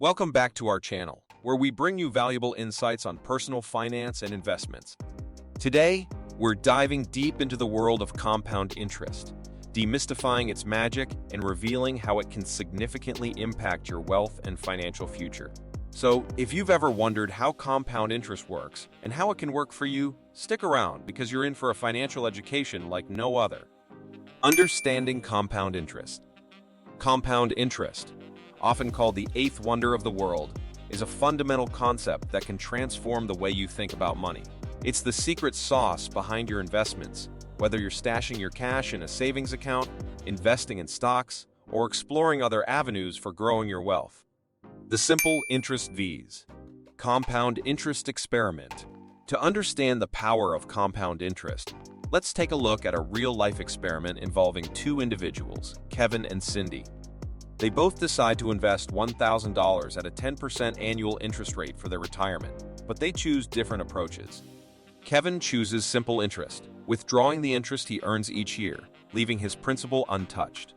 Welcome back to our channel, where we bring you valuable insights on personal finance and investments. Today, we're diving deep into the world of compound interest, demystifying its magic and revealing how it can significantly impact your wealth and financial future. So, if you've ever wondered how compound interest works and how it can work for you, stick around because you're in for a financial education like no other. Understanding compound interest. Compound interest, often called the eighth wonder of the world, is a fundamental concept that can transform the way you think about money. It's the secret sauce behind your investments, whether you're stashing your cash in a savings account, investing in stocks, or exploring other avenues for growing your wealth. The simple interest V's. Compound interest experiment. To understand the power of compound interest, let's take a look at a real-life experiment involving two individuals, Kevin and Cindy. They both decide to invest $1,000 at a 10% annual interest rate for their retirement, but they choose different approaches. Kevin chooses simple interest, withdrawing the interest he earns each year, leaving his principal untouched.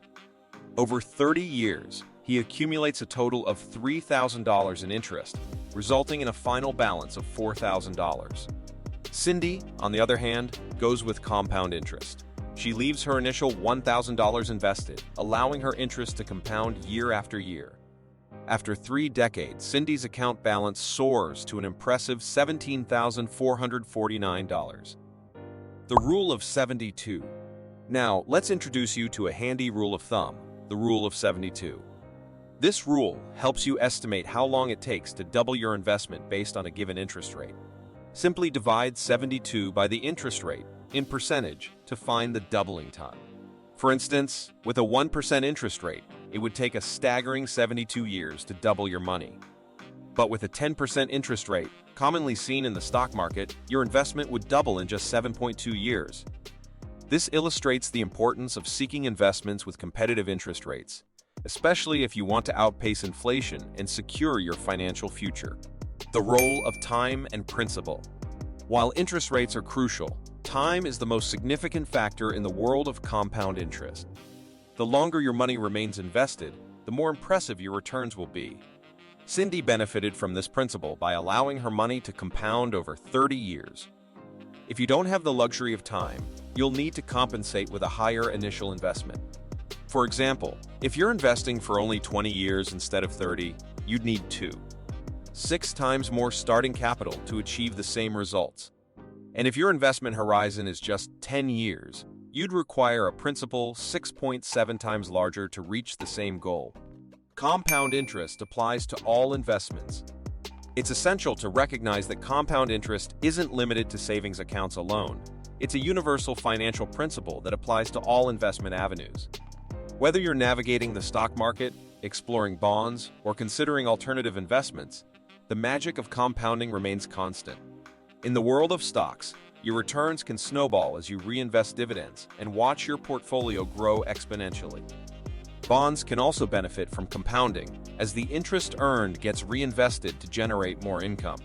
Over 30 years, he accumulates a total of $3,000 in interest, resulting in a final balance of $4,000. Cindy, on the other hand, goes with compound interest. She leaves her initial $1,000 invested, allowing her interest to compound year after year. After 3 decades, Cindy's account balance soars to an impressive $17,449. The Rule of 72. Now, let's introduce you to a handy rule of thumb, the Rule of 72. This rule helps you estimate how long it takes to double your investment based on a given interest rate. Simply divide 72 by the interest rate in percentage to find the doubling time. For instance, with a 1% interest rate, it would take a staggering 72 years to double your money. But with a 10% interest rate, commonly seen in the stock market, your investment would double in just 7.2 years. This illustrates the importance of seeking investments with competitive interest rates, especially if you want to outpace inflation and secure your financial future. The role of time and principal. While interest rates are crucial, time is the most significant factor in the world of compound interest. The longer your money remains invested, the more impressive your returns will be. Cindy benefited from this principle by allowing her money to compound over 30 years. If you don't have the luxury of time, you'll need to compensate with a higher initial investment. For example, if you're investing for only 20 years instead of 30, you'd need 6 times more starting capital to achieve the same results. And if your investment horizon is just 10 years, you'd require a principal 6.7 times larger to reach the same goal. Compound interest applies to all investments. It's essential to recognize that compound interest isn't limited to savings accounts alone. It's a universal financial principle that applies to all investment avenues. Whether you're navigating the stock market, exploring bonds, or considering alternative investments, the magic of compounding remains constant. In the world of stocks, your returns can snowball as you reinvest dividends and watch your portfolio grow exponentially. Bonds can also benefit from compounding, as the interest earned gets reinvested to generate more income.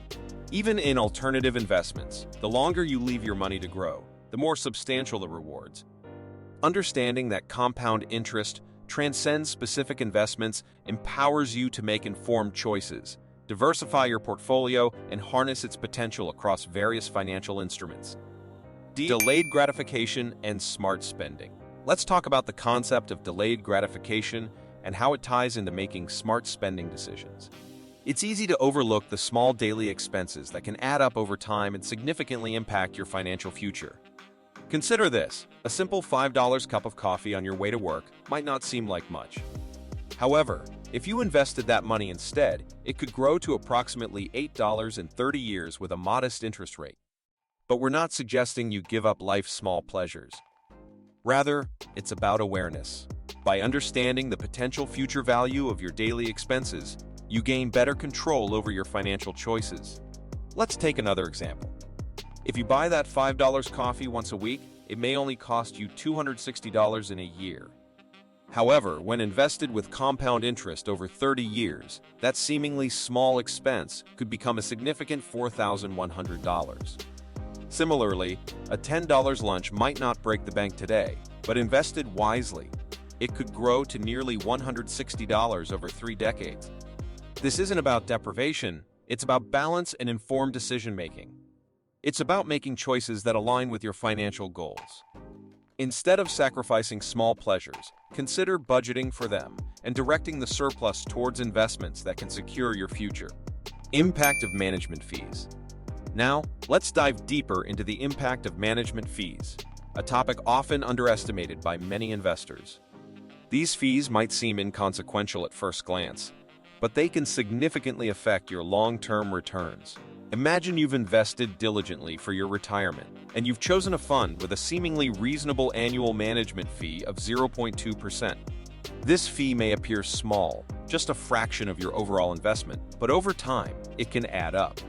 Even in alternative investments, the longer you leave your money to grow, the more substantial the rewards. Understanding that compound interest transcends specific investments empowers you to make informed choices, diversify your portfolio, and harness its potential across various financial instruments. Delayed gratification and smart spending. Let's talk about the concept of delayed gratification and how it ties into making smart spending decisions. It's easy to overlook the small daily expenses that can add up over time and significantly impact your financial future. Consider this: a simple $5 cup of coffee on your way to work might not seem like much. However, if you invested that money instead, it could grow to approximately $8 in 30 years with a modest interest rate. But we're not suggesting you give up life's small pleasures. Rather, it's about awareness. By understanding the potential future value of your daily expenses, you gain better control over your financial choices. Let's take another example. If you buy that $5 coffee once a week, it may only cost you $260 in a year. However, when invested with compound interest over 30 years, that seemingly small expense could become a significant $4,100. Similarly, a $10 lunch might not break the bank today, but invested wisely, it could grow to nearly $160 over 3 decades. This isn't about deprivation, it's about balance and informed decision-making. It's about making choices that align with your financial goals. Instead of sacrificing small pleasures, consider budgeting for them and directing the surplus towards investments that can secure your future. Impact of management fees. Now, let's dive deeper into the impact of management fees, a topic often underestimated by many investors. These fees might seem inconsequential at first glance, but they can significantly affect your long-term returns. Imagine you've invested diligently for your retirement, and you've chosen a fund with a seemingly reasonable annual management fee of 0.2%. This fee may appear small, just a fraction of your overall investment, but over time, it can add up.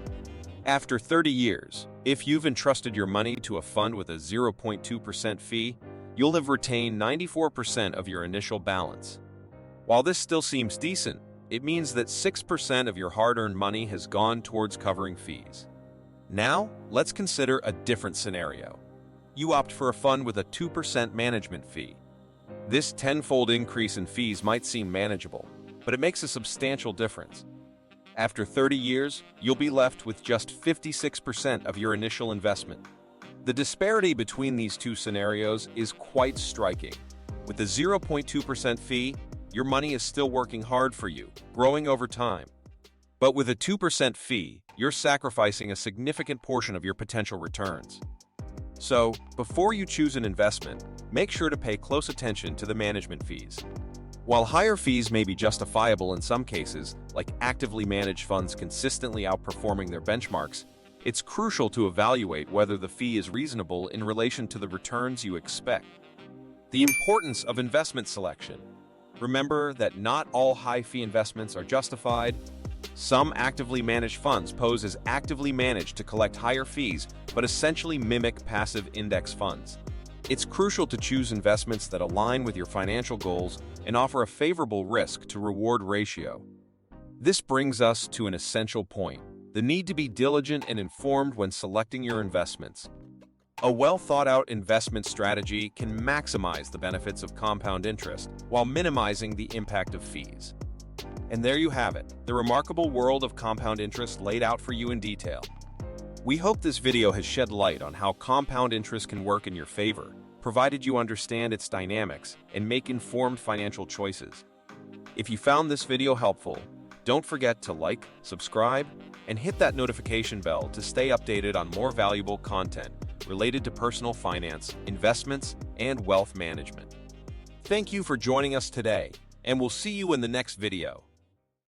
After 30 years, if you've entrusted your money to a fund with a 0.2% fee, you'll have retained 94% of your initial balance. While this still seems decent, it means that 6% of your hard-earned money has gone towards covering fees. Now, let's consider a different scenario. You opt for a fund with a 2% management fee. This tenfold increase in fees might seem manageable, but it makes a substantial difference. After 30 years, you'll be left with just 56% of your initial investment. The disparity between these two scenarios is quite striking. With the 0.2% fee, your money is still working hard for you, growing over time. But with a 2% fee, you're sacrificing a significant portion of your potential returns. So, before you choose an investment, make sure to pay close attention to the management fees. While higher fees may be justifiable in some cases, like actively managed funds consistently outperforming their benchmarks, it's crucial to evaluate whether the fee is reasonable in relation to the returns you expect. The importance of investment selection. Remember that not all high-fee investments are justified. Some actively managed funds pose as actively managed to collect higher fees, but essentially mimic passive index funds. It's crucial to choose investments that align with your financial goals and offer a favorable risk-to-reward ratio. This brings us to an essential point: the need to be diligent and informed when selecting your investments. A well-thought-out investment strategy can maximize the benefits of compound interest while minimizing the impact of fees. And there you have it, the remarkable world of compound interest laid out for you in detail. We hope this video has shed light on how compound interest can work in your favor, provided you understand its dynamics and make informed financial choices. If you found this video helpful, don't forget to like, subscribe, and hit that notification bell to stay updated on more valuable content related to personal finance, investments, and wealth management. Thank you for joining us today, and we'll see you in the next video.